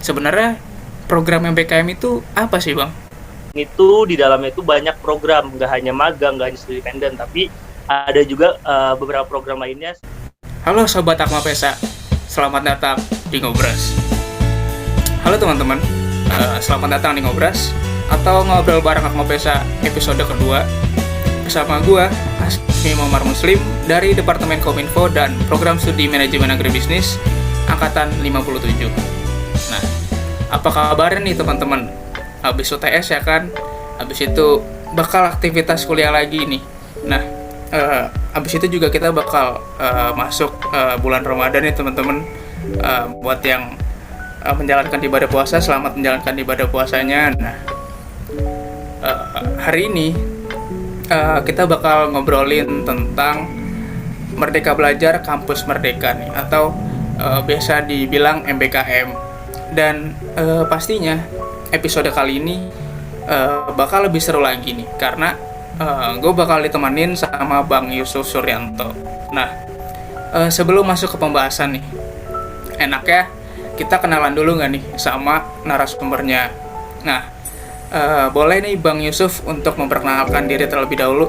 sebenarnya program MBKM itu apa sih Bang? Itu di dalamnya itu banyak program, nggak hanya magang, nggak hanya studi independen, tapi ada juga beberapa program lainnya. Halo Sobat Akma Pesa, selamat datang di Ngobras. Halo teman-teman, selamat datang di Ngobras atau Ngobrol Bareng Akma Pesa episode kedua. Bersama gue, Asmi Muhammad Muslim dari Departemen Kominfo dan Program Studi Manajemen Agribisnis Angkatan 57. Nah, apa kabarnya nih teman-teman? Habis UTS ya kan? Habis itu bakal aktivitas kuliah lagi nih. Nah, habis itu juga kita bakal masuk bulan Ramadan nih teman-teman. Buat yang menjalankan ibadah puasa, selamat menjalankan ibadah puasanya. Nah, hari ini kita bakal ngobrolin tentang Merdeka Belajar Kampus Merdeka nih, atau biasa dibilang MBKM. Dan pastinya episode kali ini bakal lebih seru lagi nih, karena gue bakal ditemenin sama Bang Yusuf Suryanto. Nah, sebelum masuk ke pembahasan nih, enaknya kita kenalan dulu nggak nih sama narasumbernya. Nah, boleh nih Bang Yusuf untuk memperkenalkan diri terlebih dahulu,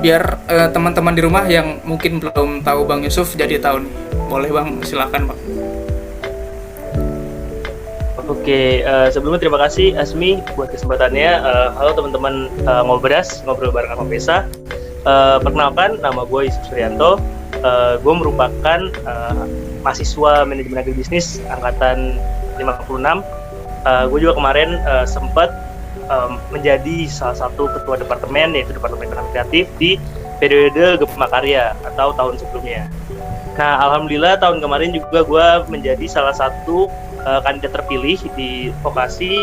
biar teman-teman di rumah yang mungkin belum tahu Bang Yusuf jadi tahu nih. Boleh Bang, silakan Bang. Oke, sebelumnya terima kasih Asmi buat kesempatannya. Halo teman-teman Ngobras, Ngobrol Bareng Akma Pesa. Perkenalkan, nama gue Yusuf Suryanto. Gue merupakan mahasiswa manajemen agribisnis angkatan 56. Gue juga kemarin sempat menjadi salah satu ketua departemen, yaitu Departemen Ekonomi Kreatif di periode Gema Karya atau tahun sebelumnya. Nah, alhamdulillah tahun kemarin juga gue menjadi salah satu kandidat terpilih di vokasi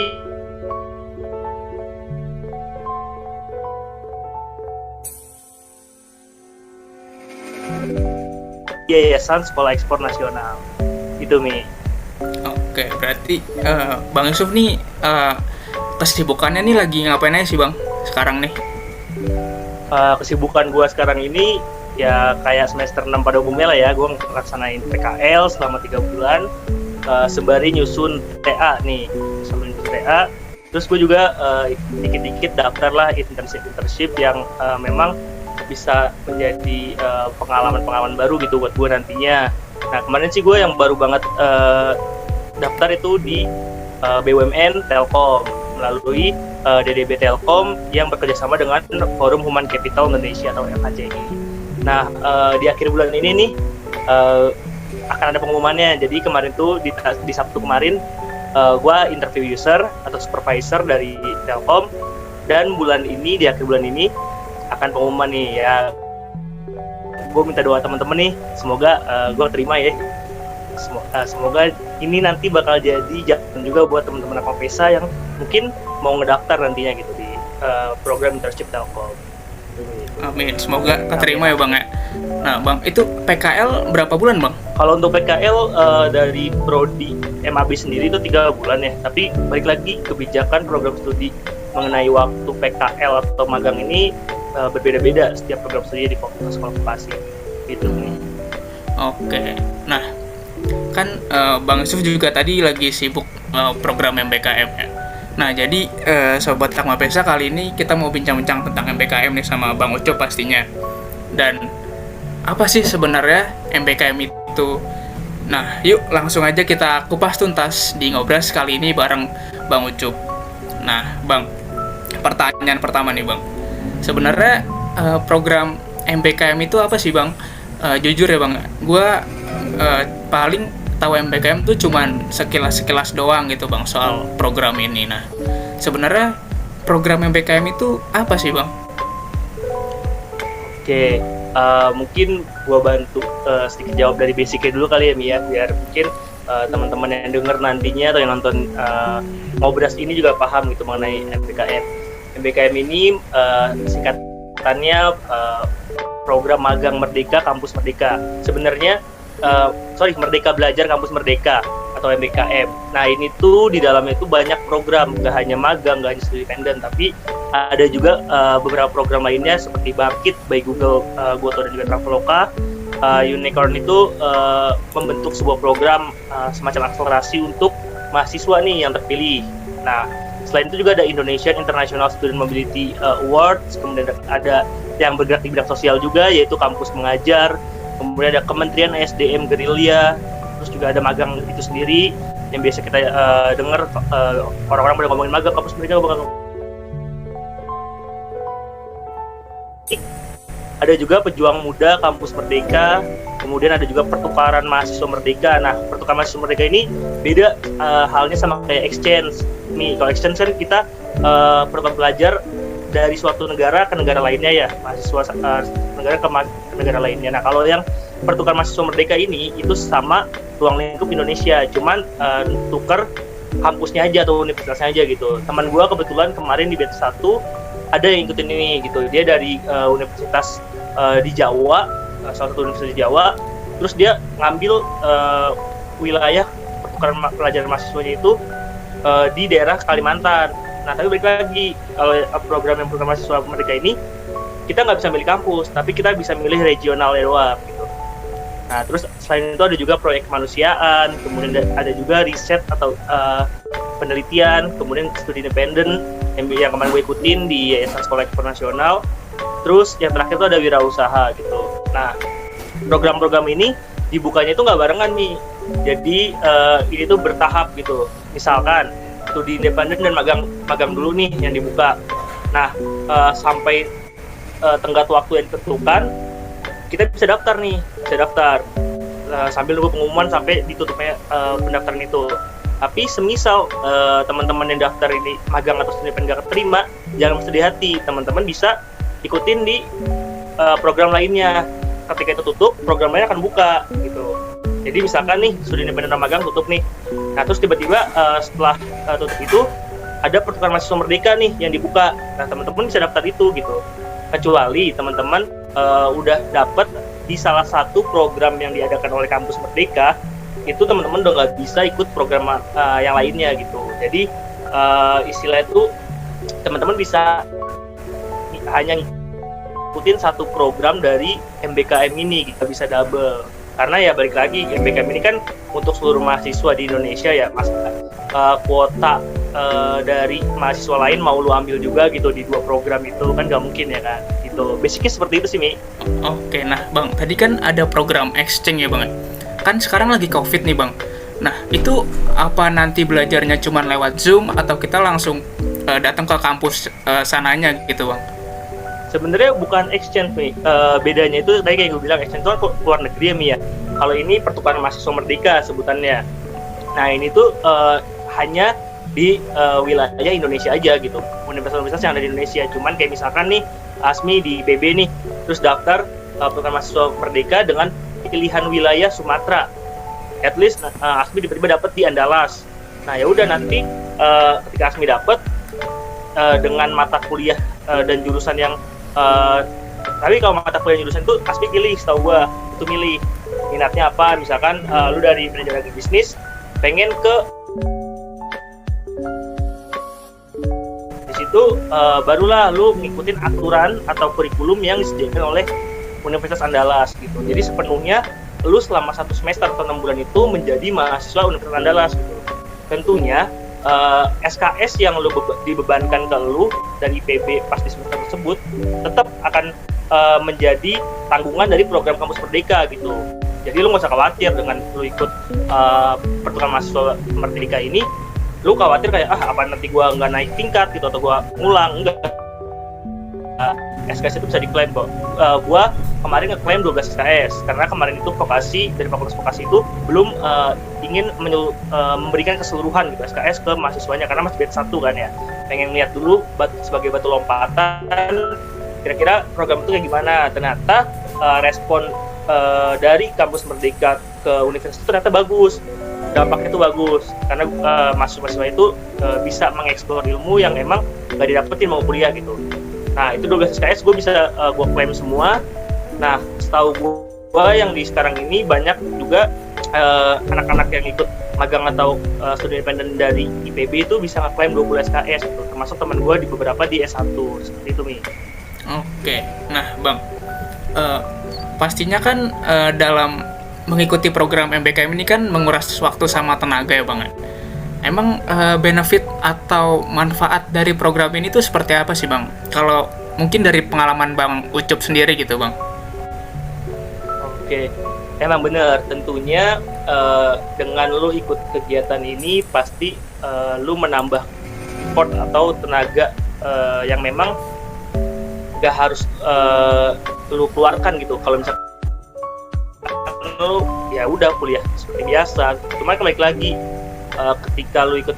Yayasan Sekolah Ekspor Nasional. Itu Mi. Oke, berarti Bang Yusuf nih kesibukannya nih lagi ngapain aja sih Bang sekarang nih? Kesibukan gue sekarang ini ya kayak semester 6 pada umumnya lah ya. Gue ngelaksanain PKL selama 3 bulan. Sembari nyusun TA nih, terus gue juga dikit-dikit daftar lah internship yang memang bisa menjadi pengalaman baru gitu buat gue nantinya. Nah, kemarin sih gue yang baru banget daftar itu di BUMN Telkom melalui DDB Telkom yang bekerjasama dengan Forum Human Capital Indonesia atau FHCI. Nah, di akhir bulan ini nih akan ada pengumumannya. Jadi kemarin tuh di Sabtu kemarin gue interview user atau supervisor dari Telkom, dan di akhir bulan ini akan pengumuman nih ya. Gue minta doa teman-teman nih, semoga gue terima ya. Semoga ini nanti bakal jadi jalan juga buat teman-teman Akma Pesa yang mungkin mau ngedaftar nantinya gitu di program internship Telkom. Amin, semoga keterima ya Bang ya. Nah Bang, itu PKL berapa bulan Bang? Kalau untuk PKL dari Prodi MAB sendiri itu 3 bulan ya. Tapi balik lagi, kebijakan program studi mengenai waktu PKL atau magang ini berbeda-beda setiap program studi di fakultas vokasi gitu nih. Oke, nah kan Bang Yusuf juga tadi lagi sibuk program MBKM ya. Nah, jadi Sobat Akma Pesa, kali ini kita mau bincang-bincang tentang MBKM nih sama Bang Ucup pastinya. Dan apa sih sebenarnya MBKM itu? Nah, yuk langsung aja kita kupas tuntas di Ngobras kali ini bareng Bang Ucup. Nah, Bang, pertanyaan pertama nih Bang. Sebenarnya program MBKM itu apa sih Bang? Jujur ya Bang, gue paling tahu MBKM tuh cuman sekilas doang gitu Bang soal program ini. Nah, sebenarnya program MBKM itu apa sih Bang? Oke, mungkin gua bantu sedikit jawab dari basicnya dulu kali ya Mi ya, biar mungkin teman-teman yang denger nantinya atau yang nonton Ngobras ini juga paham gitu mengenai MBKM. MBKM ini singkatannya Program Magang Merdeka Kampus Merdeka. Sebenarnya Merdeka Belajar Kampus Merdeka atau MBKM. Nah, ini tuh di dalamnya itu banyak program, nggak hanya magang, nggak hanya studi independen, tapi ada juga beberapa program lainnya seperti Bangkit by Google, Goto, dan juga Traveloka. Unicorn itu membentuk sebuah program semacam akselerasi untuk mahasiswa nih yang terpilih. Nah, selain itu juga ada Indonesian International Student Mobility Awards, kemudian ada yang bergerak di bidang sosial juga, yaitu kampus mengajar, kemudian ada Kementerian SDM Gerilya, terus juga ada magang itu sendiri, yang biasa kita dengar orang-orang pada ngomongin magang, kampus mereka bakal. Ada juga pejuang muda kampus Merdeka, kemudian ada juga pertukaran mahasiswa Merdeka. Nah, pertukaran mahasiswa Merdeka ini beda halnya sama kayak exchange. Nih, kalau exchange kan kita pertukaran pelajar dari suatu negara ke negara lainnya ya, mahasiswa negara ke negara lainnya. Nah, kalau yang pertukaran mahasiswa Merdeka ini itu sama ruang lingkup Indonesia, cuman tukar kampusnya aja atau universitasnya aja gitu. Teman gue kebetulan kemarin di batch 1 ada yang ikutin ini gitu. Dia dari universitas di Jawa, salah satu universitas di Jawa, terus dia ngambil wilayah pertukaran pelajar mahasiswanya itu di daerah Kalimantan. Nah, tapi balik lagi, kalau program yang pertukaran mahasiswa mereka ini, kita nggak bisa milih kampus, tapi kita bisa milih regional doang gitu. Nah, terus selain itu ada juga proyek kemanusiaan, kemudian ada juga riset atau penelitian, kemudian studi independen yang kemarin gue ikutin di Yayasan Sekolah Ekspor Nasional. Terus yang terakhir itu ada wirausaha gitu. Nah, program-program ini dibukanya itu nggak barengan nih. Jadi ini tuh bertahap gitu. Misalkan studi independen dan magang dulu nih yang dibuka. Nah, sampai tenggat waktu yang ditentukan, kita bisa daftar nih, sambil nunggu pengumuman sampai ditutupnya pendaftaran itu. Tapi semisal teman-teman yang daftar ini magang atau studi independen nggak keterima, jangan bersedih hati, teman-teman bisa ikutin di program lainnya. Ketika itu tutup, program lainnya akan buka gitu. Jadi misalkan nih studi independen dan magang tutup nih, nah terus tiba-tiba setelah tutup itu ada pertukaran mahasiswa Merdeka nih yang dibuka. Nah, teman-teman bisa daftar itu gitu. Kecuali teman-teman udah dapat di salah satu program yang diadakan oleh kampus Merdeka, itu teman-teman udah nggak bisa ikut program yang lainnya gitu. Jadi istilah itu teman-teman bisa hanya ngikutin satu program dari MBKM ini, kita bisa double. Karena ya balik lagi, MBKM ini kan untuk seluruh mahasiswa di Indonesia ya, mas. Kuota dari mahasiswa lain mau lu ambil juga gitu di dua program itu kan nggak mungkin ya kan. Gitu. Basicnya seperti itu sih, Mi. Oke, nah Bang, tadi kan ada program exchange ya Bang. Kan sekarang lagi COVID nih Bang. Nah, itu apa nanti belajarnya cuma lewat Zoom atau kita langsung datang ke kampus sananya gitu Bang? Sebenarnya bukan exchange nih, bedanya itu tadi kayak gue bilang exchange itu kan luar negeri ya Mi ya. Kalau ini pertukaran mahasiswa Merdeka sebutannya. Nah, ini tuh hanya di wilayah Indonesia aja gitu, universitas-universitas yang ada di Indonesia. Cuman kayak misalkan nih Asmi di IPB nih, terus daftar pertukaran mahasiswa Merdeka dengan pilihan wilayah Sumatera. At least Asmi tiba-tiba dapat di Andalas. Nah, ya udah nanti ketika Asmi dapat dengan mata kuliah dan jurusan yang tapi kalau mata kuliah jurusan itu Asmi pilih, setahu gua itu milih minatnya apa. Misalkan lu dari manajemen bisnis pengen ke di situ, barulah lu ngikutin aturan atau kurikulum yang disediakan oleh Universitas Andalas gitu. Jadi sepenuhnya lu selama 1 semester atau 6 bulan itu menjadi mahasiswa Universitas Andalas gitu. Tentunya SKS yang lu dibebankan ke lu dari IPB pas di semester tersebut tetap akan menjadi tanggungan dari program kampus Merdeka gitu. Jadi lu nggak usah khawatir dengan lu ikut pertukaran mahasiswa Merdeka ini, lu khawatir kayak apa nanti gua nggak naik tingkat gitu atau gua ngulang. Enggak. SKS itu bisa diklaim kok. Gua kemarin ngeklaim 12 SKS karena kemarin itu vokasi dari fakultas vokasi itu belum ingin memberikan keseluruhan gitu SKS ke mahasiswanya karena masih batch 1 kan ya. Pengen lihat dulu sebagai batu lompatan kira-kira program itu kayak gimana. Ternyata respon dari kampus Merdeka ke universitas itu ternyata bagus. Dampaknya itu bagus karena mahasiswa itu bisa mengeksplor ilmu yang emang nggak didapetin mau kuliah gitu. Nah, itu 12 SKS gue bisa gue klaim semua. Nah, setahu gue yang di sekarang ini banyak juga anak-anak yang ikut magang atau studi independen dari IPB itu bisa ngeklaim 20 SKS gitu. Termasuk teman gue di beberapa di S1 seperti itu, Mi. Oke, nah Bang, pastinya kan dalam mengikuti program MBKM ini kan menguras waktu sama tenaga ya Bang. Emang benefit atau manfaat dari program ini tuh seperti apa sih Bang? Kalau mungkin dari pengalaman Bang Ucup sendiri gitu Bang. Oke, emang bener. Tentunya dengan lu ikut kegiatan ini pasti lu menambah effort atau tenaga yang memang gak harus lu keluarkan gitu. Kalau misalkan lu ya udah kuliah seperti biasa, cuma kembali lagi ketika lu ikut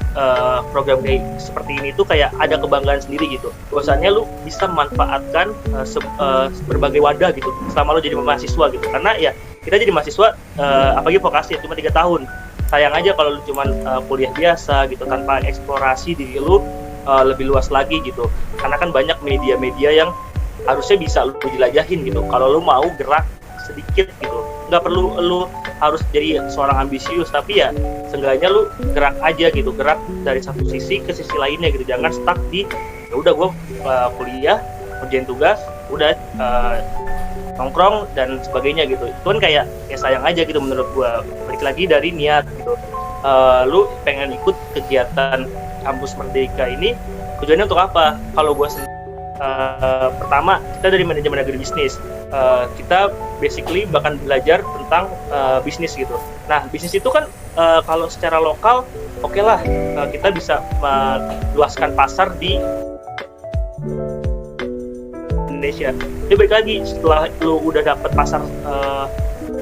program kayak seperti ini tuh kayak ada kebanggaan sendiri gitu. Bahwasannya lu bisa memanfaatkan berbagai wadah gitu selama lu jadi mahasiswa gitu. Karena ya kita jadi mahasiswa apalagi vokasi cuma 3 tahun. Sayang aja kalau lu cuma kuliah biasa gitu tanpa eksplorasi diri lu lebih luas lagi gitu. Karena kan banyak media-media yang harusnya bisa lu jelajahin gitu. Kalau lu mau gerak sedikit gitu, nggak perlu lu harus jadi seorang ambisius, tapi ya seenggaknya lu gerak aja gitu, gerak dari satu sisi ke sisi lainnya gitu, jangan stuck di ya udah gue kuliah kerjain tugas udah nongkrong dan sebagainya gitu. Itu kan kayak ya sayang aja gitu menurut gue. Balik lagi dari niat gitu, lu pengen ikut kegiatan kampus Merdeka ini tujuannya untuk apa? Kalau gue pertama kita dari manajemen agribisnis, kita basically bahkan belajar tentang bisnis gitu. Nah bisnis itu kan kalau secara lokal oke lah, kita bisa meluaskan pasar di Indonesia. Jadi balik lagi setelah lu udah dapet pasar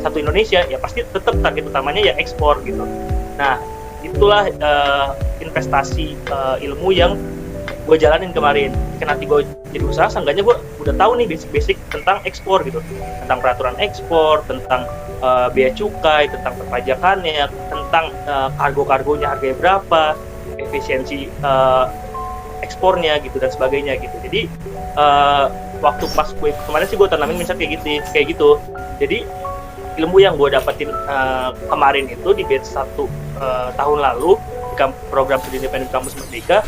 satu Indonesia ya pasti tetap target utamanya ya ekspor gitu. Nah itulah investasi ilmu yang gue jalanin kemarin. Nanti gue jadi usaha, seenggaknya gue udah tahu nih basic-basic tentang ekspor gitu, tentang peraturan ekspor, tentang bea cukai, tentang perpajakannya, tentang kargo-kargonya harganya berapa, efisiensi ekspornya gitu dan sebagainya gitu. Jadi waktu pas gue kemarin sih gue tanamin mindset kayak gitu. Jadi ilmu yang gue dapetin kemarin itu di batch 1 tahun lalu di program studi independen kampus Merdeka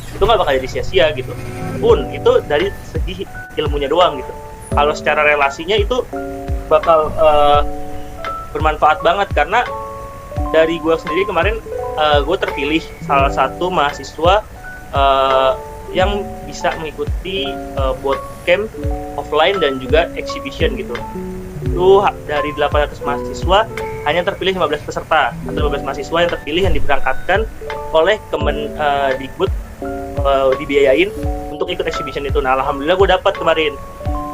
itu nggak bakal jadi sia-sia gitu. Pun itu dari segi ilmunya doang gitu. Kalau secara relasinya itu bakal bermanfaat banget karena dari gue sendiri kemarin gue terpilih salah satu mahasiswa yang bisa mengikuti bootcamp offline dan juga exhibition gitu. Itu dari 800 mahasiswa hanya terpilih 15 peserta atau 15 mahasiswa yang terpilih yang diberangkatkan oleh Kemendikbud, dibiayain untuk ikut exhibition itu. Nah alhamdulillah gue dapat kemarin.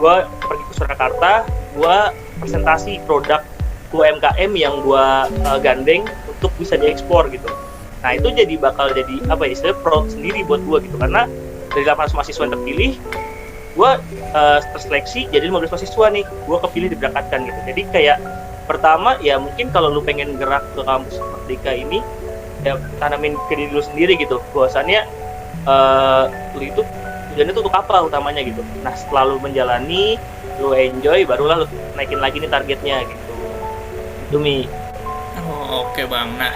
Gue pergi ke Surakarta, gue presentasi produk UMKM yang gue gandeng untuk bisa diekspor gitu. Nah itu jadi bakal jadi apa ya, istilahnya proud sendiri buat gue gitu, karena dari 800 mahasiswa yang terpilih gue terseleksi jadi 15 mahasiswa nih, gue kepilih diberangkatkan gitu. Jadi kayak pertama ya mungkin kalau lu pengen gerak ke kampus Merdeka ini ya tanamin ke diri lu sendiri gitu, bahwasannya lu itu tujuannya itu untuk apa utamanya gitu. Nah setelah lu menjalani, lu enjoy, barulah lu naikin lagi nih targetnya gitu. Itu Mi. Oh, oke Bang. Nah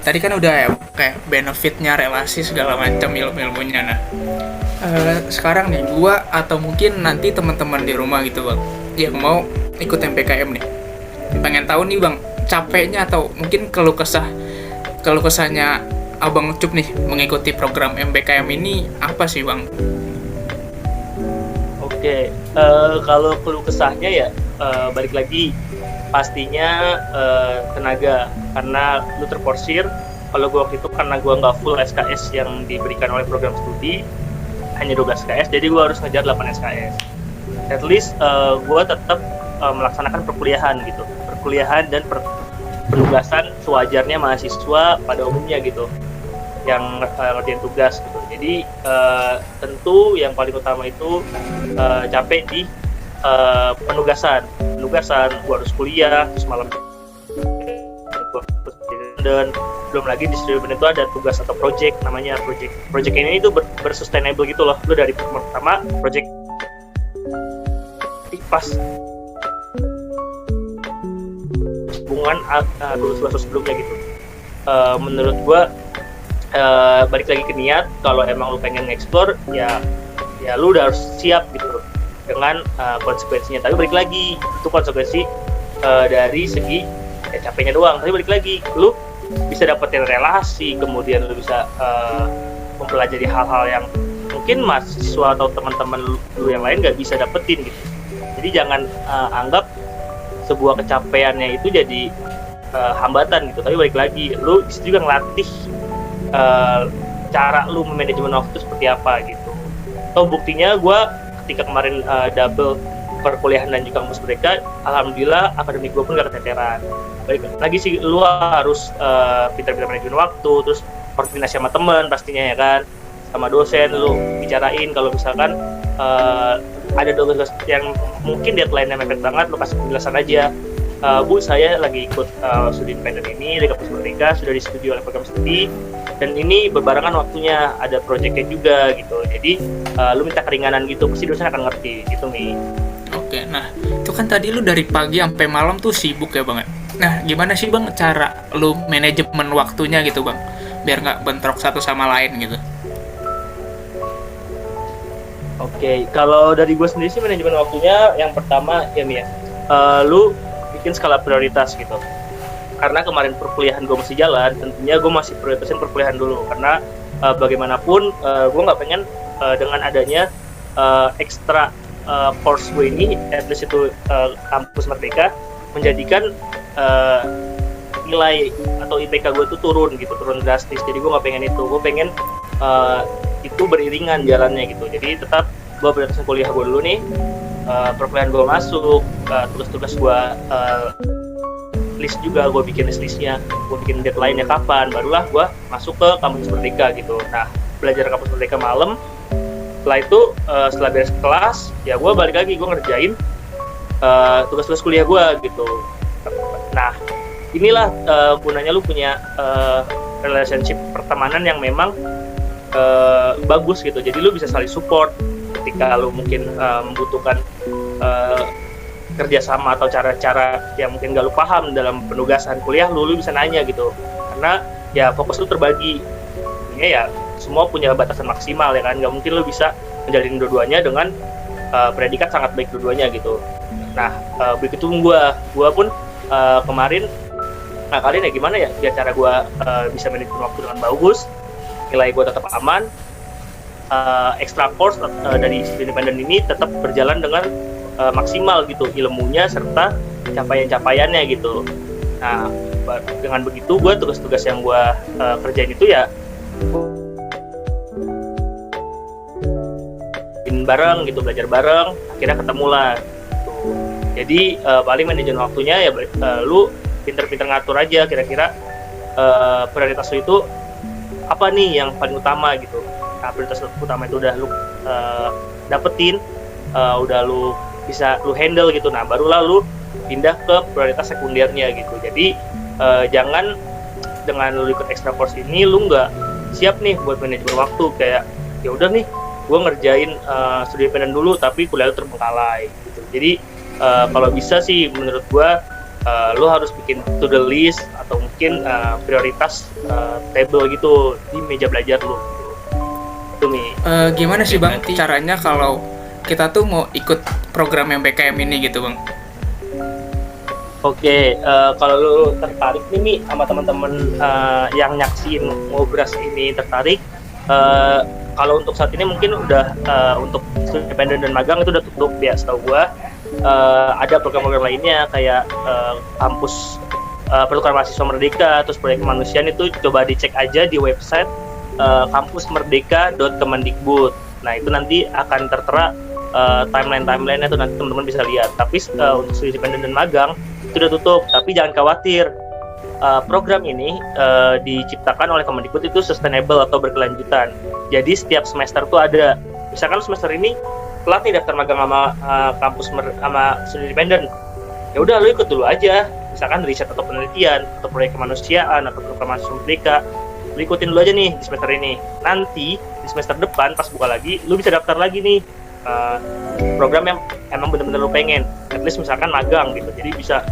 tadi kan udah ya kayak benefitnya, relasi segala macam ilmu-ilmunya. Nah sekarang nih gua atau mungkin nanti teman-teman di rumah gitu Bang yang mau ikut MBKM nih, pengen tahu nih Bang capeknya atau mungkin keluh kesahnya Abang Ucup nih mengikuti program MBKM ini apa sih Bang? Oke, kalau keluh kesahnya ya balik lagi pastinya tenaga, karena lu terporsir. Kalau gue waktu itu karena gue nggak full SKS yang diberikan oleh program studi, hanya 12 SKS, jadi gue harus ngejar 8 SKS. At least gue tetap melaksanakan perkuliahan gitu, perkuliahan dan penugasan sewajarnya mahasiswa pada umumnya gitu, yang ngerjain tugas gitu. Jadi tentu yang paling utama itu capek di penugasan gue harus kuliah, terus malam dan belum lagi di studi itu ada tugas atau project, namanya project ini itu bersustainable gitu loh. Lu dari pertama project pas hubungan lulus sebelumnya gitu. Menurut gua balik lagi ke niat. Kalau emang lu pengen nge-explore ya lu udah harus siap gitu dengan konsekuensinya. Tapi balik lagi itu konsekuensi dari segi capeknya doang. Tapi balik lagi lu bisa dapetin relasi, kemudian lu bisa mempelajari hal-hal yang mungkin mahasiswa atau teman-teman lu yang lain nggak bisa dapetin gitu. Jadi jangan anggap sebuah kecapeannya itu jadi hambatan gitu, tapi balik lagi lu disitu juga ngelatih cara lu memanajemen waktu seperti apa gitu. Atau buktinya gue ketika kemarin double perkuliahan dan juga kampus mereka, alhamdulillah akademik gue pun gak keteteran. Balik lagi sih, lu harus pintar-pintar manajemen waktu, terus koordinasi sama teman pastinya ya kan, sama dosen lu bicarain kalau misalkan ada tugas yang mungkin deadline-nya mepet banget, lu kasih penjelasan aja. Bu, saya lagi ikut studi independen ini di kampus Merdeka, sudah disetujui oleh program studi, dan ini berbarengan waktunya, ada proyeknya juga gitu. Jadi lu minta keringanan gitu, pasti dosen akan ngerti gitu, Mi. Oke, nah itu kan tadi lu dari pagi sampai malam tuh sibuk ya Bang. Nah, gimana sih Bang cara lu manajemen waktunya gitu Bang, biar nggak bentrok satu sama lain gitu? Oke, kalau dari gue sendiri sih manajemen waktunya yang pertama ya Mi ya, lu bikin skala prioritas gitu. Karena kemarin perkuliahan gue masih jalan, tentunya gue masih prioritasin perkuliahan dulu. Karena bagaimanapun gue nggak pengen dengan adanya ekstra course gue ini, at least itu kampus Merdeka, menjadikan nilai atau IPK gue tuh turun drastis. Jadi gue nggak pengen itu. Gue pengen itu beriringan jalannya gitu. Jadi tetap gue prioritasin kuliah gue dulu nih. Perkuliahan gue masuk, tugas-tugas gue list juga, gue bikin list-listnya, gue bikin deadline-nya kapan, barulah gue masuk ke kampus Merdeka gitu. Nah, belajar kampus Merdeka malam, setelah itu setelah beres kelas, ya gue balik lagi, gue ngerjain tugas-tugas kuliah gue gitu. Nah, inilah gunanya lu punya relationship pertemanan yang memang bagus gitu. Jadi lu bisa saling support ketika lu mungkin membutuhkan kerjasama atau cara-cara yang mungkin gak lu paham dalam penugasan kuliah lu bisa nanya gitu. Karena ya fokus lu terbagi. Ya semua punya batasan maksimal ya kan. Gak mungkin lu bisa menjalin dua-duanya dengan predikat sangat baik dua-duanya gitu. Nah, begitu gue pun kemarin kalian ya gimana ya biar cara gue bisa manajemen waktu dengan bagus, nilai gue tetap aman, extra course dari studi independen ini tetap berjalan dengan maksimal gitu ilmunya serta capaian-capaiannya gitu. Nah, dengan begitu gue tugas-tugas yang gue kerjain itu ya bareng gitu, belajar bareng, akhirnya ketemu lah gitu. Jadi paling manajemen waktunya ya lu pinter-pinter ngatur aja kira-kira prioritas lu itu apa nih yang paling utama gitu. Nah, prioritas utama itu udah lu dapetin, udah lu bisa lu handle gitu. Nah, barulah lu pindah ke prioritas sekundernya gitu. Jadi jangan dengan lu ikut extra course ini lu nggak siap nih buat manajemen waktu, kayak ya udah nih gue ngerjain studi independen dulu tapi kuliah lu terbengkalai gitu. Jadi kalau bisa sih menurut gue lu harus bikin to the list atau mungkin prioritas table gitu di meja belajar lu gitu. Itu Mi. Gimana sih Bang caranya kalau kita tuh mau ikut program MBKM ini gitu Bang? Oke, kalau lu tertarik nih Mi sama teman-teman yang nyaksin ngobras ini tertarik, kalau untuk saat ini mungkin udah untuk studi independen dan magang itu udah tutup ya setahu gua. Ada program-program lainnya kayak kampus pertukaran mahasiswa Merdeka, terus proyek kemanusiaan itu coba dicek aja di website kampusmerdeka.kemendikbud. Nah, itu nanti akan tertera timeline-nya tuh nanti teman-teman bisa lihat. Tapi untuk studi independen dan magang itu udah tutup. Tapi jangan khawatir, program ini diciptakan oleh Kemendikbud itu sustainable atau berkelanjutan. Jadi setiap semester tuh ada. Misalkan semester ini telat nih daftar magang sama kampus sama studi independen. Ya udah lu ikut dulu aja. Misalkan riset atau penelitian atau proyek kemanusiaan atau program mahasiswa Merdeka. Lu ikutin dulu aja nih di semester ini. Nanti di semester depan pas buka lagi, lu bisa daftar lagi nih program yang emang benar-benar lu pengen, at least misalkan magang gitu. Jadi bisa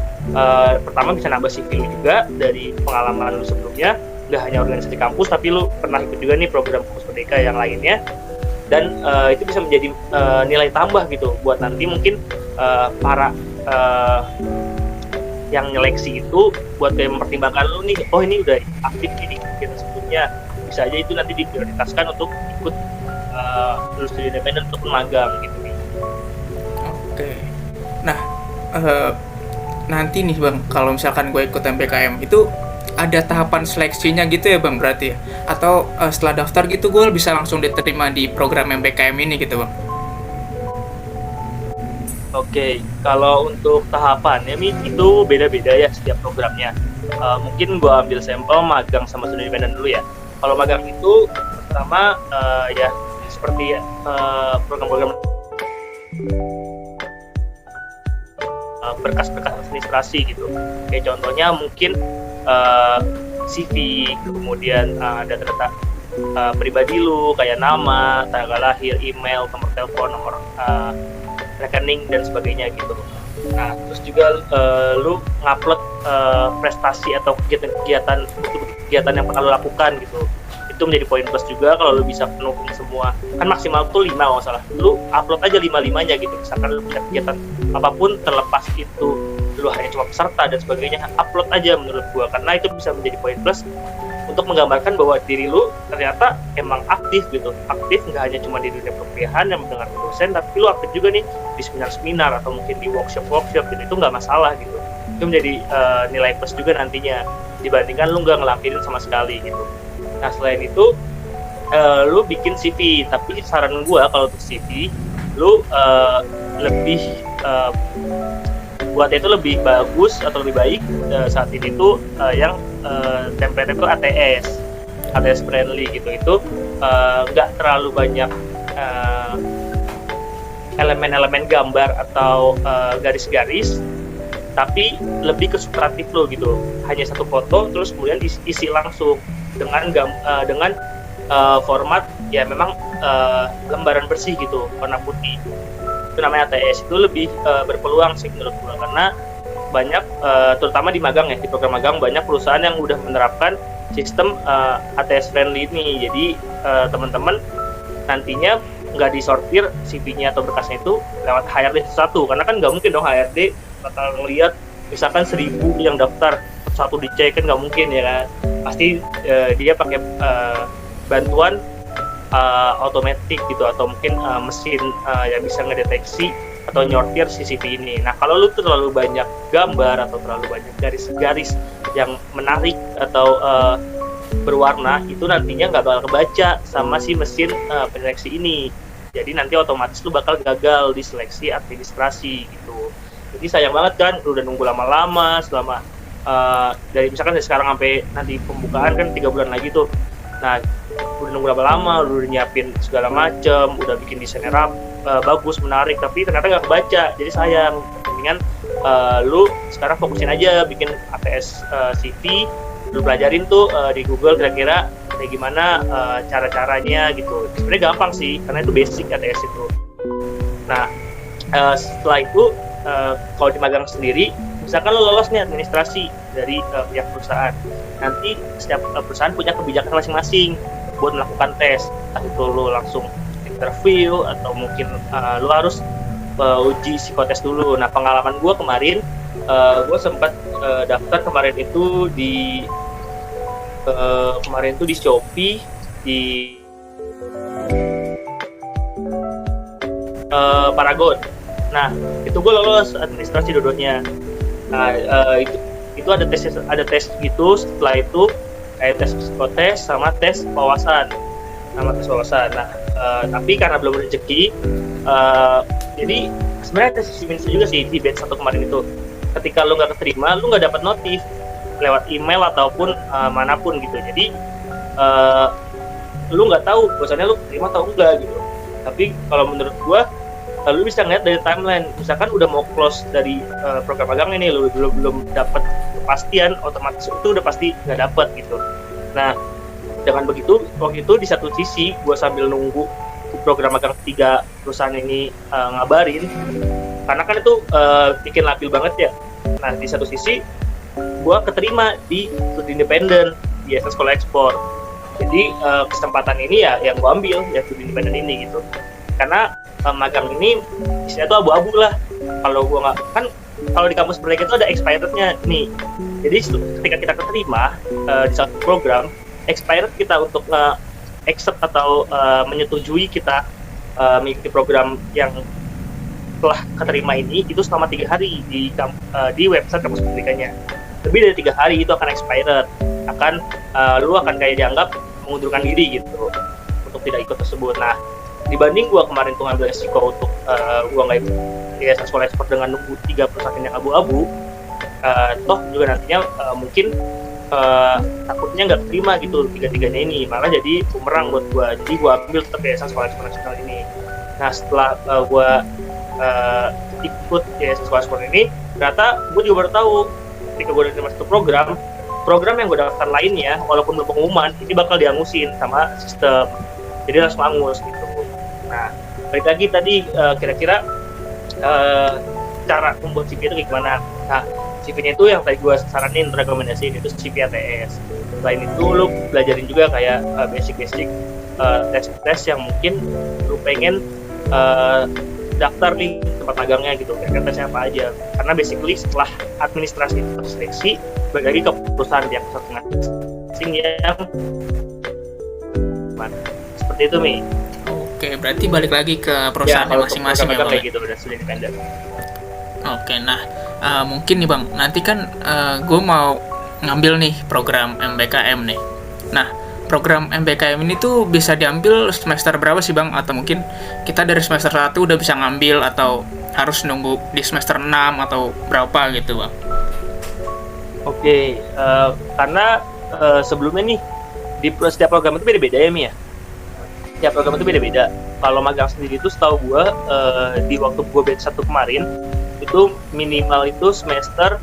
pertama bisa nambah CV lu juga dari pengalaman lu sebelumnya, nggak hanya organisasi kampus tapi lu pernah ikut juga nih program kampus Merdeka yang lainnya, dan itu bisa menjadi nilai tambah gitu buat nanti mungkin para yang nyeleksi itu buat kayak mempertimbangkan lu nih, oh ini udah aktif nih di kegiatan sebelumnya, bisa aja itu nanti diprioritaskan untuk ikut lulus studi independen untuk magang gitu nih. Oke. Nah, nanti nih Bang, kalau misalkan gue ikut MBKM itu ada tahapan seleksinya gitu ya Bang berarti ya? Atau setelah daftar gitu gue bisa langsung diterima di program MBKM ini gitu Bang? Oke, kalau untuk tahapannya itu beda-beda ya setiap programnya. Mungkin gue ambil sampel magang sama studi independen dulu ya. Kalau magang itu pertama ya seperti program-program berkas-berkas administrasi gitu. Kayak contohnya mungkin CV, kemudian ada data pribadi lu kayak nama, tanggal lahir, email, nomor telepon, nomor rekening dan sebagainya gitu. Nah, terus juga lu ngupload prestasi atau kegiatan yang pernah lu lakukan gitu. Itu menjadi poin plus juga kalau lu bisa penuhin semua. Kan maksimal tuh 5 kalau salah. Lu upload aja 5-5-nya gitu. Misalkan lu punya kegiatan apapun terlepas itu lu hanya cuma peserta dan sebagainya, upload aja menurut gua, karena itu bisa menjadi poin plus untuk menggambarkan bahwa diri lu ternyata emang aktif gitu. Aktif nggak hanya cuma di dunia perkuliahan yang mendengar dosen, tapi lu aktif juga nih di seminar-seminar atau mungkin di workshop gitu. Itu nggak masalah gitu. Itu menjadi nilai plus juga nantinya dibandingkan lu nggak ngelakuin sama sekali gitu. Nah, selain itu lu bikin CV, tapi saran gua kalau untuk CV lu lebih buatnya itu lebih bagus atau lebih baik saat ini tuh yang template itu ATS friendly gitu. Itu nggak terlalu banyak elemen-elemen gambar atau garis-garis, tapi lebih ke supratif lo gitu. Hanya satu foto terus kemudian isi langsung dengan format ya memang lembaran bersih gitu, warna putih. Itu namanya ATS. Itu lebih berpeluang sih menurut gue, karena banyak terutama di magang ya, di program magang banyak perusahaan yang udah menerapkan sistem ATS friendly ini. Jadi teman-teman nantinya nggak disortir CV-nya atau berkasnya itu lewat HRD satu, karena kan nggak mungkin dong HRD bakal ngelihat misalkan 1000 yang daftar satu dicek, kan nggak mungkin ya kan. Pasti dia pakai bantuan otomatis gitu, atau mungkin mesin yang bisa ngedeteksi atau nyortir CCTV ini. Nah, kalau lu terlalu banyak gambar atau terlalu banyak garis-garis yang menarik atau berwarna, itu nantinya nggak bakal kebaca sama si mesin penyeleksi ini. Jadi nanti otomatis lu bakal gagal di seleksi administrasi gitu. Jadi sayang banget kan, lu udah nunggu lama-lama selama dari misalkan dari sekarang sampai nanti pembukaan kan 3 bulan lagi tuh. Nah, udah nunggu lama-lama, udah nyiapin segala macem, udah bikin desainnya bagus, menarik, tapi ternyata nggak kebaca. Jadi sayang. Mendingan lu sekarang fokusin aja bikin ATS CV, lu pelajarin tuh di Google kira-kira kayak gimana cara-caranya gitu. Sebenarnya gampang sih, karena itu basic ATS itu. Nah, setelah itu kalau di magang sendiri, misalkan lo lolos nih administrasi dari pihak perusahaan, nanti setiap perusahaan punya kebijakan masing-masing buat melakukan tes. Entah itu lo langsung interview atau mungkin lo harus uji psikotes dulu. Nah, pengalaman gue kemarin, gue sempat daftar kemarin itu di Shopee di Paragon. Nah, itu gue lolos administrasi dua-duanya. Nah, itu ada tes gitu. Setelah itu kayak tes psikotes sama tes wawasan. Nah, tapi karena belum rezeki, jadi sebenarnya ada sisi minusnya juga sih di batch 1 kemarin itu. Ketika lu nggak keterima, lu nggak dapat notif lewat email ataupun manapun gitu. Jadi lu nggak tahu bahwasannya lu keterima atau enggak gitu. Tapi kalau menurut gua, lu bisa ngeliat dari timeline. Misalkan udah mau close dari program magang ini, lu belum dapat kepastian, otomatis itu udah pasti nggak dapat gitu. Nah, dengan begitu, waktu itu di satu sisi gue sambil nunggu program magang 3 perusahaan ini ngabarin, karena kan itu bikin labil banget ya. Nah, di satu sisi gue keterima di studi independen di SS Sekolah Ekspor. Jadi kesempatan ini ya yang gue ambil ya, studi independen ini gitu. Karena magang ini istilahnya tuh abu-abu lah. Kalau gue nggak, kan kalau di kampus mereka itu ada expirednya nih. Jadi ketika kita keterima di satu program, expired kita untuk accept atau menyetujui kita mengikuti program yang telah keterima ini itu selama 3 hari di website kampus merdekanya. Lebih dari 3 hari itu akan expired, lu akan kayak dianggap mengundurkan diri gitu untuk tidak ikut tersebut. Nah, dibanding gua kemarin tuh ngambil resiko untuk gua nggak ikut yayasan sekolah ekspor dengan nunggu 3 perusahaan yang abu-abu, toh juga nantinya mungkin takutnya nggak terima gitu 3-3-nya ini, malah jadi bumerang buat gua. Jadi gua ambil tetap yayasan sekolah ekspor nasional ini. Nah, setelah gua ikut yayasan sekolah ekspor ini, ternyata gua juga baru tahu ketika gua udah masuk program yang gue daftar lainnya, walaupun belum pengumuman, ini bakal diangusin sama sistem. Jadi langsung angus gitu. Nah, balik lagi tadi kira-kira cara membuat CV itu gimana? Nah, CV-nya itu yang tadi gue saranin, rekomendasiin itu CV ATS. Selain itu, lu belajarin juga kayak basic-basic tes yang mungkin lu pengen daftar nih tempat magangnya gitu, kira-kira tesnya apa aja. Karena basically setelah administrasi seleksi, balik lagi ke perusahaan yang masing-masing yang seperti itu, Mi. Oke, berarti balik lagi ke perusahaan ya, masing-masing ya, Bang? Kayak gitu, udah sudah independen. Oke, nah mungkin nih Bang, nanti kan gue mau ngambil nih program MBKM nih. Nah, program MBKM ini tuh bisa diambil semester berapa sih Bang? Atau mungkin kita dari semester 1 udah bisa ngambil atau harus nunggu di semester 6 atau berapa gitu Bang? Oke, karena sebelumnya nih di setiap program itu beda-beda ya Mi ya. Setiap program itu beda-beda. Kalau magang sendiri itu setahu gue di waktu gue batch 1 kemarin itu minimal itu semester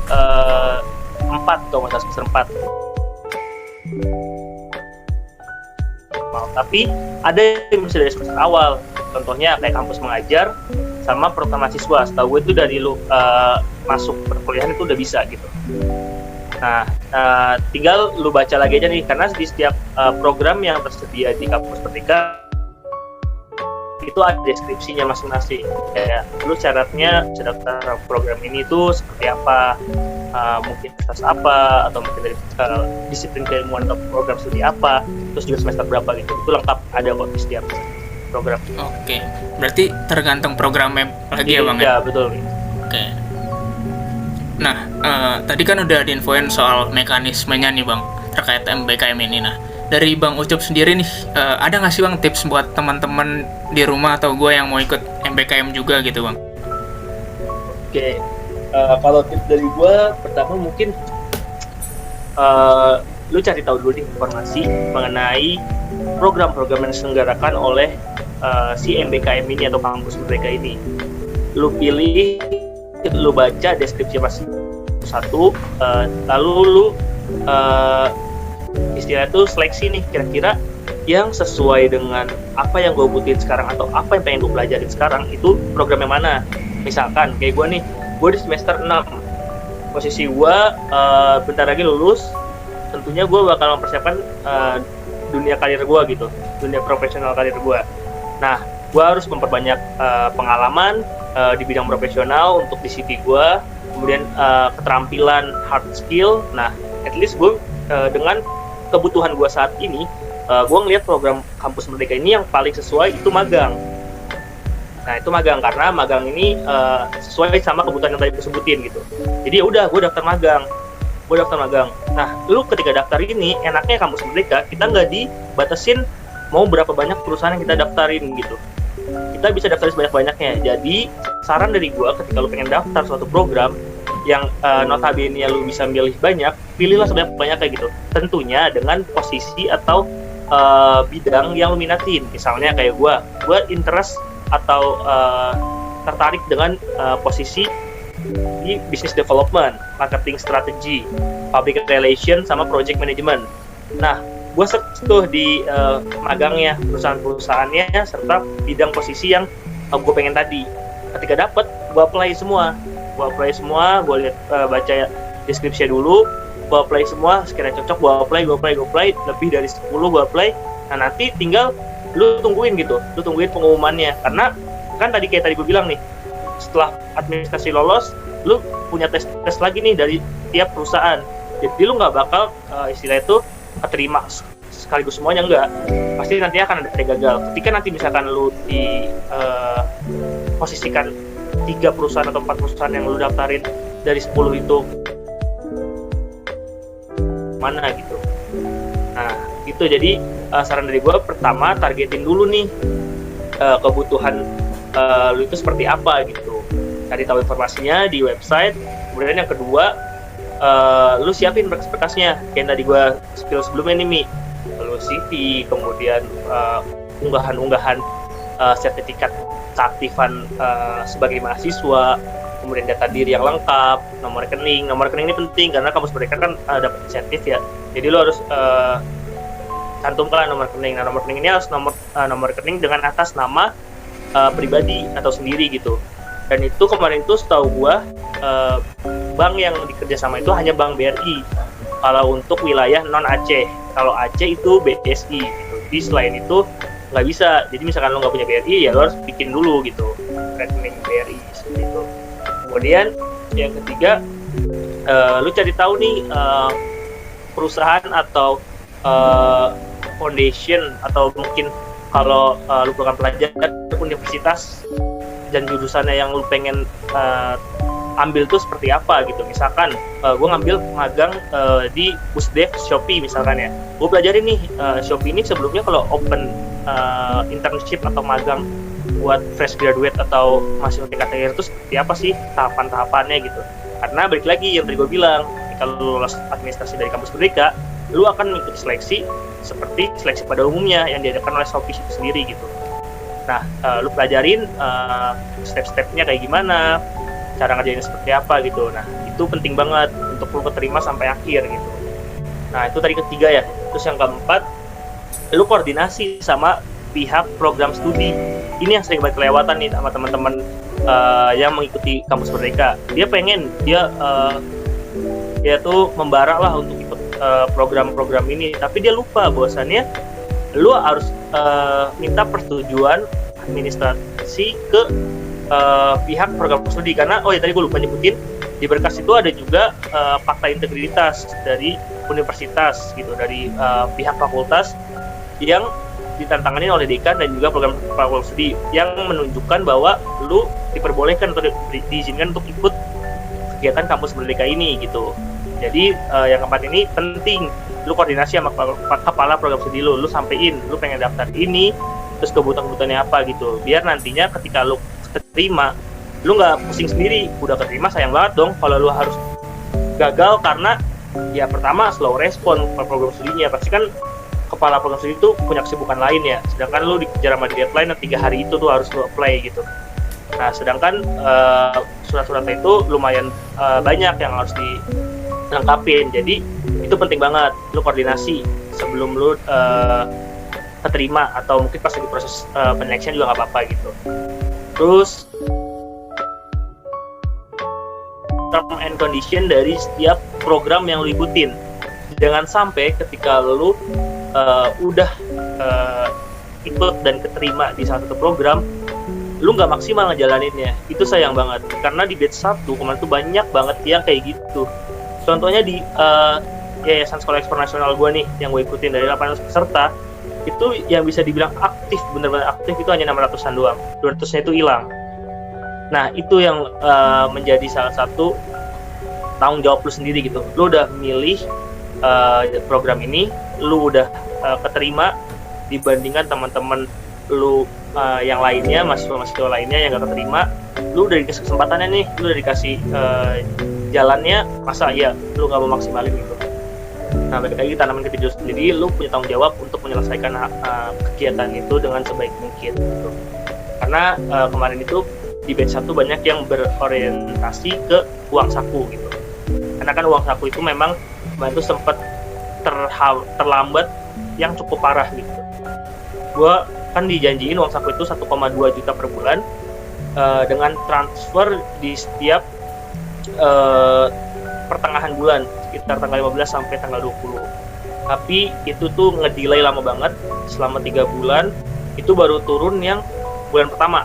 4 atau semester 4. Tapi ada yang bisa dari semester awal, contohnya kayak kampus mengajar sama program mahasiswa. Setahu gue itu dari lu masuk perkuliahan itu udah bisa gitu. Nah, tinggal lu baca lagi aja nih, karena di setiap program yang tersedia di kampus Merdeka itu ada deskripsinya masing-masing. Kayak lu syaratnya daftar program ini tuh seperti apa, mungkin kelas apa, atau mungkin dari disiplin keilmuan atau program studi apa, terus juga semester berapa gitu. Itu lengkap ada kok di setiap program. Oke, berarti tergantung programnya lagi ya Bang? Ya, betul. Oke. Nah, tadi kan udah diinfoin soal mekanismenya nih Bang, terkait MBKM ini. Nah, dari Bang Ucup sendiri nih, ada nggak sih Bang tips buat teman-teman di rumah atau gue yang mau ikut MBKM juga gitu Bang? Oke, kalau tips dari gue, pertama mungkin lu cari tahu dulu nih informasi mengenai program-program yang diselenggarakan oleh si MBKM ini atau kampus mereka ini. Lu pilih, lu baca deskripsi masing satu, lalu lu istilah itu seleksi nih, kira-kira yang sesuai dengan apa yang gue butuhin sekarang atau apa yang pengen gue pelajarin sekarang itu program yang mana. Misalkan kayak gue nih, gue di semester 6, posisi gue bentar lagi lulus, tentunya gue bakal mempersiapkan dunia karir gue gitu, dunia profesional karir gue. Nah, gue harus memperbanyak pengalaman di bidang profesional untuk di CV gue, kemudian keterampilan hard skill. Nah, at least gue dengan kebutuhan gue saat ini, gue ngelihat program kampus Merdeka ini yang paling sesuai itu magang. Nah, itu magang karena magang ini sesuai sama kebutuhan yang tadi gue sebutin gitu. Jadi ya udah, gue daftar magang. Nah, lu ketika daftar ini, enaknya kampus Merdeka, kita nggak dibatasin mau berapa banyak perusahaan yang kita daftarin gitu. Kita bisa daftarin sebanyak-banyaknya. Jadi, saran dari gue ketika lu pengen daftar suatu program yang notabene lu bisa milih banyak, pilihlah sebanyak-banyaknya gitu. Tentunya dengan posisi atau bidang yang lu minatin. Misalnya kayak gue interest atau tertarik dengan posisi di business development, marketing strategy, public relation, sama project management. Nah, gue search tuh di magangnya, perusahaan-perusahaannya, serta bidang posisi yang gue pengen tadi. Ketika dapet, gue apply semua. Gue lihat baca deskripsi dulu, gue apply semua, sekiranya cocok gue apply, lebih dari 10 gue apply. Nah, nanti tinggal lu tungguin pengumumannya, karena kan kayak tadi gue bilang nih, setelah administrasi lolos, lu punya tes lagi nih dari tiap perusahaan. Jadi lu nggak bakal istilah itu keterima sekaligus semuanya, enggak. Pasti nanti akan ada gagal. Ketika nanti misalkan lu di posisikan 3 perusahaan atau 4 perusahaan yang lu daftarin dari 10 itu mana gitu. Nah, gitu. Jadi saran dari gue, pertama targetin dulu nih kebutuhan lu itu seperti apa gitu. Cari tahu informasinya di website. Kemudian yang kedua, lu siapin berkas-berkasnya. Kayak tadi gue spill sebelumnya nih, Mi. Lu CV, kemudian unggahan-unggahan sertifikat keaktifan sebagai mahasiswa, kemudian data diri yang lengkap, nomor rekening. Nomor rekening ini penting karena kampus mereka kan dapat insentif ya. Jadi lu harus cantumkan nomor rekening. Nah, nomor rekening ini harus nomor rekening dengan atas nama pribadi atau sendiri gitu. Dan itu kemarin itu setahu gua bank yang dikerjasama itu hanya Bank BRI kalau untuk wilayah non Aceh. Kalau Aceh itu BSI gitu. Jadi selain itu nggak bisa. Jadi misalkan lo nggak punya BRI, ya lo harus bikin dulu gitu rekening BRI seperti itu. Kemudian yang ketiga, lu cari tahu nih perusahaan atau foundation, atau mungkin kalau lu program pelajar universitas dan jurusannya yang lu pengen ambil tuh seperti apa gitu. Misalkan gue ngambil magang di Pusdev Shopee misalkan ya. Gue pelajarin nih Shopee ini sebelumnya kalau open internship atau magang buat fresh graduate atau masih tingkat akhir itu seperti apa sih tahapan-tahapannya gitu. Karena balik lagi yang tadi gue bilang, kalau lu lulus administrasi dari kampus Merdeka, lu akan mengikuti seleksi seperti seleksi pada umumnya yang diadakan oleh Shopee itu sendiri gitu. Nah, lu pelajarin step-stepnya kayak gimana, cara ngerjainnya seperti apa gitu. Nah, itu penting banget untuk lu keterima sampai akhir gitu. Nah, itu tadi ketiga ya. Terus yang keempat, lu koordinasi sama pihak program studi. Ini yang sering banget kelewatan nih sama teman-teman yang mengikuti kampus Merdeka. Dia pengen, dia tuh membara lah untuk ikut program-program ini, tapi dia lupa bahwasannya lu harus minta persetujuan administrasi ke pihak program studi. Karena tadi gue lupa nyebutin, di berkas itu ada juga fakta integritas dari universitas gitu, dari pihak fakultas yang ditantangani oleh dekan dan juga program studi yang menunjukkan bahwa lu diperbolehkan atau diizinkan untuk ikut kegiatan kampus Merdeka ini gitu. Jadi yang keempat ini penting, lu koordinasi sama kepala program studi lu sampein lu pengen daftar ini, terus kebutuhannya apa gitu, biar nantinya ketika lu keterima, lu nggak pusing sendiri. Udah keterima sayang banget dong kalau lu harus gagal karena ya pertama slow respon program studinya. Pasti kan kepala program studi itu punya kesibukan lain ya, sedangkan lu dikejar sama deadline 3 hari itu tuh harus lu apply gitu. Nah, sedangkan surat-suratnya itu lumayan banyak yang harus dilengkapin. Jadi itu penting banget lu koordinasi sebelum lu keterima, atau mungkin pas lagi proses penyeleksian juga nggak apa-apa gitu. Terus term and condition dari setiap program yang lu ikutin. Jangan sampai ketika lu udah ikut dan keterima di salah satu program, lu nggak maksimal ngejalaninnya. Itu sayang banget, karena di batch 1 kemarin tuh banyak banget yang kayak gitu. Contohnya di Yayasan Sekolah Ekspor Nasional gue nih, yang gue ikutin dari 800 peserta, itu yang bisa dibilang aktif, bener-bener aktif itu hanya 600-an doang, 200-nya itu hilang. Nah, itu yang menjadi salah satu tanggung jawab lu sendiri gitu. Lu udah milih program ini, lu udah keterima, dibandingkan teman-teman lu yang lainnya, mahasiswa lainnya yang gak keterima, lu udah dikasih kesempatannya nih, lu udah dikasih jalannya, masa ya lu gak mau maksimalin gitu. Nah, balik lagi tanaman ke diri sendiri, lu punya tanggung jawab untuk menyelesaikan kegiatan itu dengan sebaik mungkin gitu. Karena kemarin itu di batch 1 banyak yang berorientasi ke uang saku gitu. Karena kan uang saku itu memang kemarin itu sempat terlambat yang cukup parah gitu. Gua kan dijanjiin uang saku itu 1,2 juta per bulan dengan transfer di setiap pertengahan bulan, sekitar tanggal 15 sampai tanggal 20. Tapi itu tuh ngedelay lama banget, selama 3 bulan itu baru turun yang bulan pertama.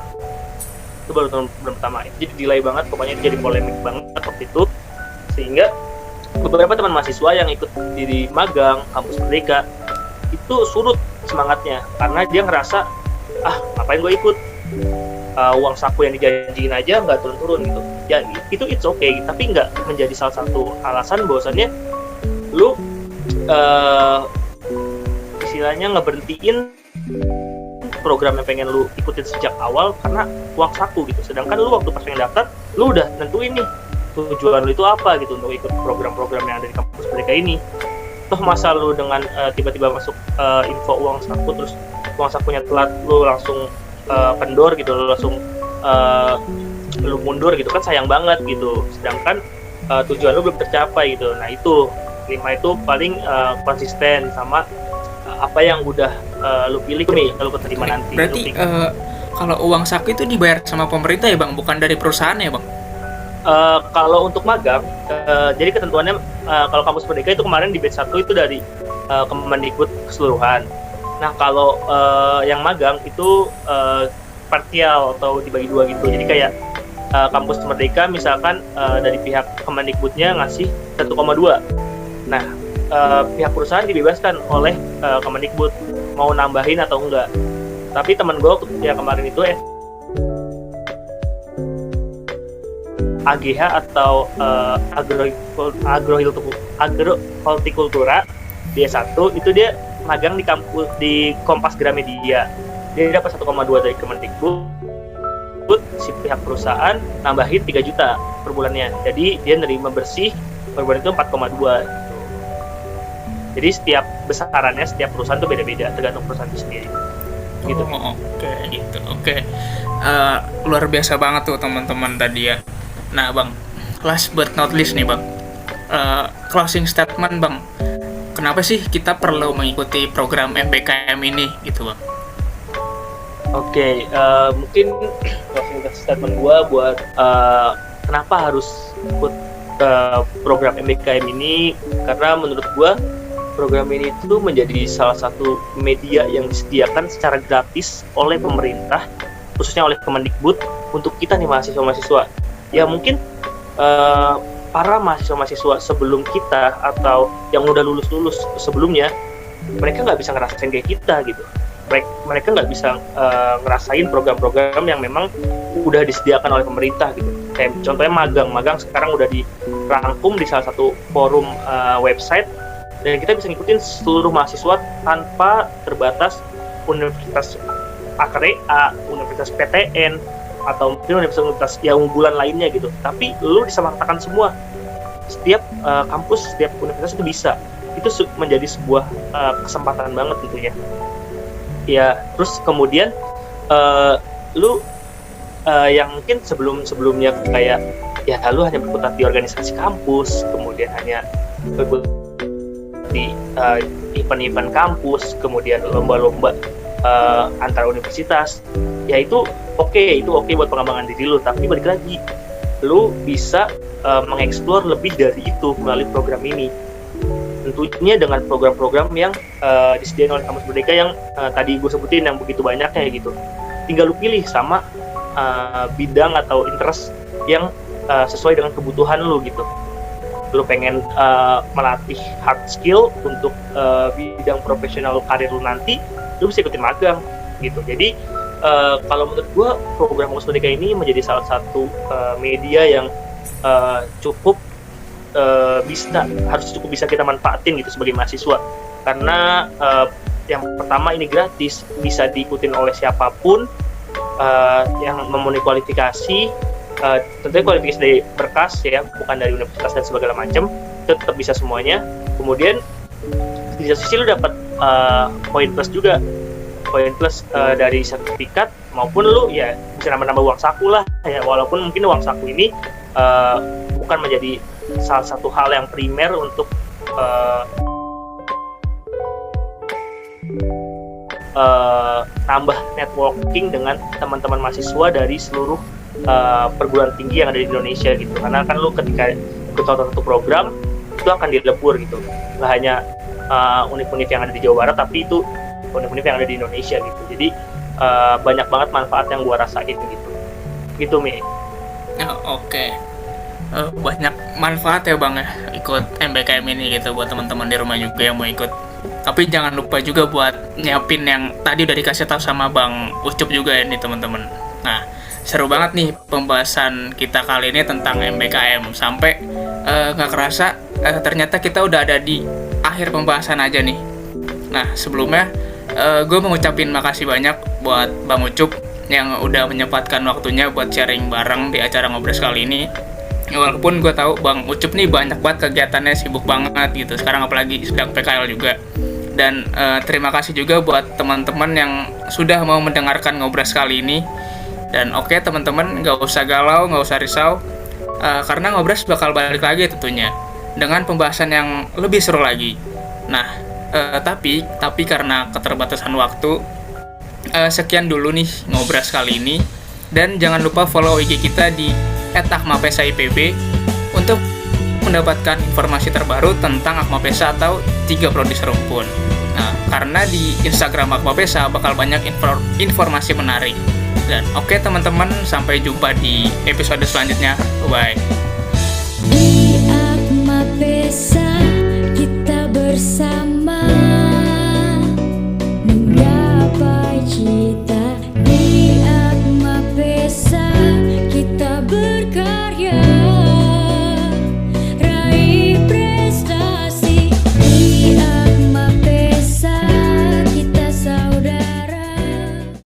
Itu baru tahun pertama. Itu jadi delay banget, pokoknya itu jadi polemik banget waktu itu, sehingga beberapa teman mahasiswa yang ikut di magang kampus Merdeka itu surut semangatnya karena dia ngerasa ngapain gue ikut, uang saku yang dijanjiin aja nggak turun-turun gitu. Ya itu it's okay, tapi nggak menjadi salah satu alasan bahwasannya lu istilahnya ngeberhentiin program yang pengen lu ikutin sejak awal karena uang saku gitu. Sedangkan lu waktu pas pengen daftar, lu udah nentuin nih tujuan lu itu apa gitu untuk ikut program-program yang ada di kampus mereka ini. Toh masa lu dengan tiba-tiba masuk info uang saku, terus uang sakunya telat, lu langsung kendor gitu, lu langsung lu mundur gitu kan, sayang banget gitu. Sedangkan tujuan lu belum tercapai gitu. Nah itu 5 itu paling konsisten sama apa yang udah lu pilih nih kalau keterima nanti. Berarti kalau uang saku itu dibayar sama pemerintah ya Bang, bukan dari perusahaan ya Bang? Kalau untuk magang, jadi ketentuannya kalau kampus Merdeka itu kemarin di batch 1 itu dari Kemendikbud keseluruhan. Nah kalau yang magang itu partial atau dibagi dua gitu. Jadi kayak kampus Merdeka misalkan dari pihak Kemendikbudnya ngasih 1,2. Nah pihak perusahaan dibebaskan oleh Kemendikbud mau nambahin atau enggak. Tapi teman gue yang kemarin itu AGH atau agrohortikultura D1 itu dia magang di kampus di Kompas Gramedia. Dia dapat 1,2 dari Kemendikbud, si pihak perusahaan nambahin 3 juta per bulannya. Jadi dia nerima bersih per bulan itu 4,2 gitu. Jadi setiap besarannya setiap perusahaan itu beda-beda tergantung perusahaan itu sendiri. Gitu. Oke. Luar biasa banget tuh teman-teman tadi ya. Nah Bang, last but not least nih Bang, closing statement Bang, kenapa sih kita perlu mengikuti program MBKM ini gitu Bang? Oke, mungkin closing statement gue buat kenapa harus ikut program MBKM ini, karena menurut gue program ini itu menjadi salah satu media yang disediakan secara gratis oleh pemerintah, khususnya oleh Kemendikbud untuk kita nih mahasiswa-mahasiswa. Ya mungkin para mahasiswa-mahasiswa sebelum kita atau yang udah lulus sebelumnya, mereka nggak bisa ngerasain kayak kita gitu. Mereka nggak bisa ngerasain program-program yang memang udah disediakan oleh pemerintah gitu. Kayak contohnya magang sekarang udah dirangkum di salah satu forum website, dan kita bisa ngikutin seluruh mahasiswa tanpa terbatas universitas AKREA, universitas PTN, atau mungkin universitas yang unggulan lainnya gitu. Tapi lu disamaratakan semua. Setiap kampus, setiap universitas itu bisa. Itu menjadi sebuah kesempatan banget tentunya. Ya, terus kemudian lu yang mungkin sebelumnya kayak ya lu hanya berkutat di organisasi kampus, kemudian hanya berkutat di event-event kampus, kemudian lomba-lomba antar universitas. Ya itu oke buat pengembangan diri lu, tapi balik lagi lu bisa mengeksplor lebih dari itu melalui program ini. Tentunya dengan program-program yang disediakan oleh kampus Merdeka yang tadi gue sebutin yang begitu banyaknya gitu. Tinggal lu pilih sama bidang atau interest yang sesuai dengan kebutuhan lu gitu. Lu pengen melatih hard skill untuk bidang profesional karir lu nanti, lu bisa ikutin magang gitu. Jadi kalau menurut gue program kampus Merdeka ini menjadi salah satu media yang cukup bisa kita manfaatin gitu sebagai mahasiswa, karena yang pertama ini gratis, bisa diikutin oleh siapapun yang memenuhi kualifikasi, tentunya kualifikasi dari berkas ya, bukan dari universitas dan segala macam, itu tetap bisa semuanya. Kemudian di satu sisi lu dapat poin plus juga, poin plus dari sertifikat, maupun lu ya bisa nambah uang saku lah ya, walaupun mungkin uang saku ini bukan menjadi salah satu hal yang primer untuk nambah networking dengan teman-teman mahasiswa dari seluruh perguruan tinggi yang ada di Indonesia gitu. Karena kan lu ketika ikut satu program itu akan dilebur gitu, nggak hanya univ-univ yang ada di Jawa Barat, tapi itu univ-univ yang ada di Indonesia gitu. Jadi banyak banget manfaat yang gua rasain gitu. gitu Mi. Oke. Banyak manfaat ya Bang ya ikut MBKM ini gitu buat teman-teman di rumah juga yang mau ikut. Tapi jangan lupa juga buat nyiapin yang tadi udah dikasih tahu sama Bang Ucup juga ya nih teman-teman. Nah, seru banget nih pembahasan kita kali ini tentang MBKM. Sampai nggak kerasa ternyata kita udah ada di akhir pembahasan aja nih. Nah, sebelumnya gue mau ngucapin makasih banyak buat Bang Ucup yang udah menyempatkan waktunya buat sharing bareng di acara Ngobras kali ini. Walaupun gue tahu Bang Ucup nih banyak banget kegiatannya, sibuk banget gitu. Sekarang apalagi sedang PKL juga. Dan terima kasih juga buat teman-teman yang sudah mau mendengarkan Ngobras kali ini. Dan oke teman-teman, nggak usah galau, nggak usah risau. Karena Ngobras bakal balik lagi tentunya dengan pembahasan yang lebih seru lagi. Nah, tapi karena keterbatasan waktu, sekian dulu nih Ngobras kali ini. Dan jangan lupa follow IG kita di @akmapesa_ipb untuk mendapatkan informasi terbaru tentang Akmapesa atau 3 prodi serumpun. Nah, karena di Instagram Akmapesa bakal banyak informasi menarik. Dan oke teman-teman, sampai jumpa di episode selanjutnya. Bye. Di Akmapesa kita bersama.